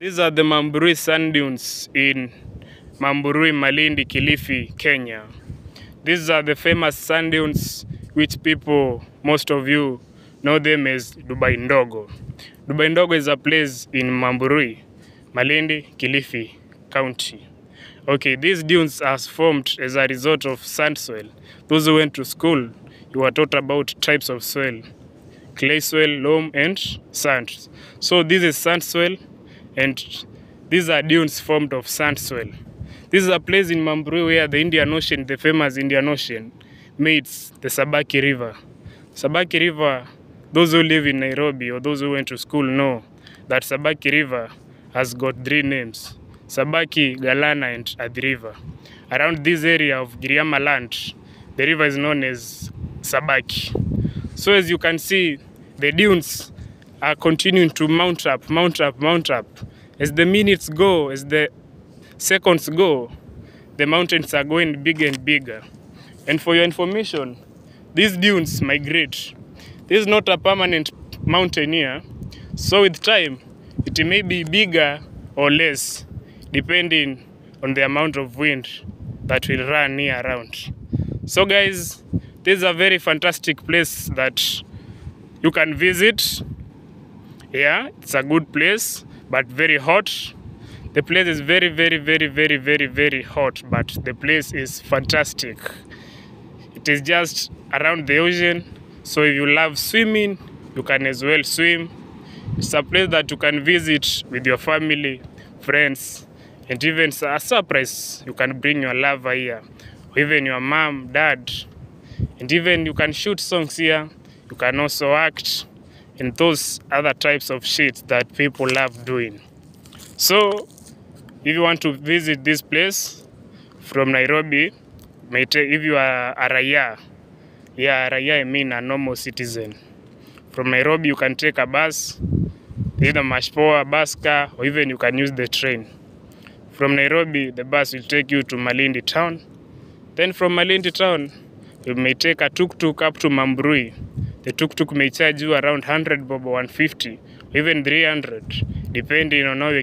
These are the Mamburui sand dunes in Mamburui, Malindi, Kilifi, Kenya. These are the famous sand dunes which people, most of you, know them as Dubai Ndogo. Dubai Ndogo is a place in Mamburui, Malindi, Kilifi County. Okay, these dunes are formed as a result of sand soil. Those who went to school, you were taught about types of soil: clay soil, loam, and sand. So this is sand soil, and these are dunes formed of sand soil. This is a place in Mamburui where the Indian Ocean, the famous Indian Ocean, meets the Sabaki River. Sabaki River, those who live in Nairobi or those who went to school know that Sabaki River has got three names: Sabaki, Galana, and Athi River. Around this area of Giriama land, the river is known as Sabaki. So as you can see, the dunes are continuing to mount up, mount up, mount up. As the minutes go, as the seconds go, the mountains are going bigger and bigger. And for your information, these dunes migrate. This is not a permanent mountain here, so with time, it may be bigger or less, depending on the amount of wind that will run here around. So guys, this is a very fantastic place that you can visit. Yeah, it's a good place, but very hot. The place is very, very, very, very, very, very hot, but the place is fantastic. It is just around the ocean, so if you love swimming, you can as well swim. It's a place that you can visit with your family, friends, and even a surprise. You can bring your lover here, or even your mom, dad, and even you can shoot songs here. You can also act, and those other types of shit that people love doing. So, if you want to visit this place from Nairobi, if you are a Raya, Raya I mean a normal citizen. From Nairobi, you can take a bus, either Mashpoa, bus car, or even you can use the train. From Nairobi, the bus will take you to Malindi town. Then from Malindi town, you may take a tuk-tuk up to Mamburui. The tuk-tuk may charge you around 100 bob, 150, even 300, depending on how you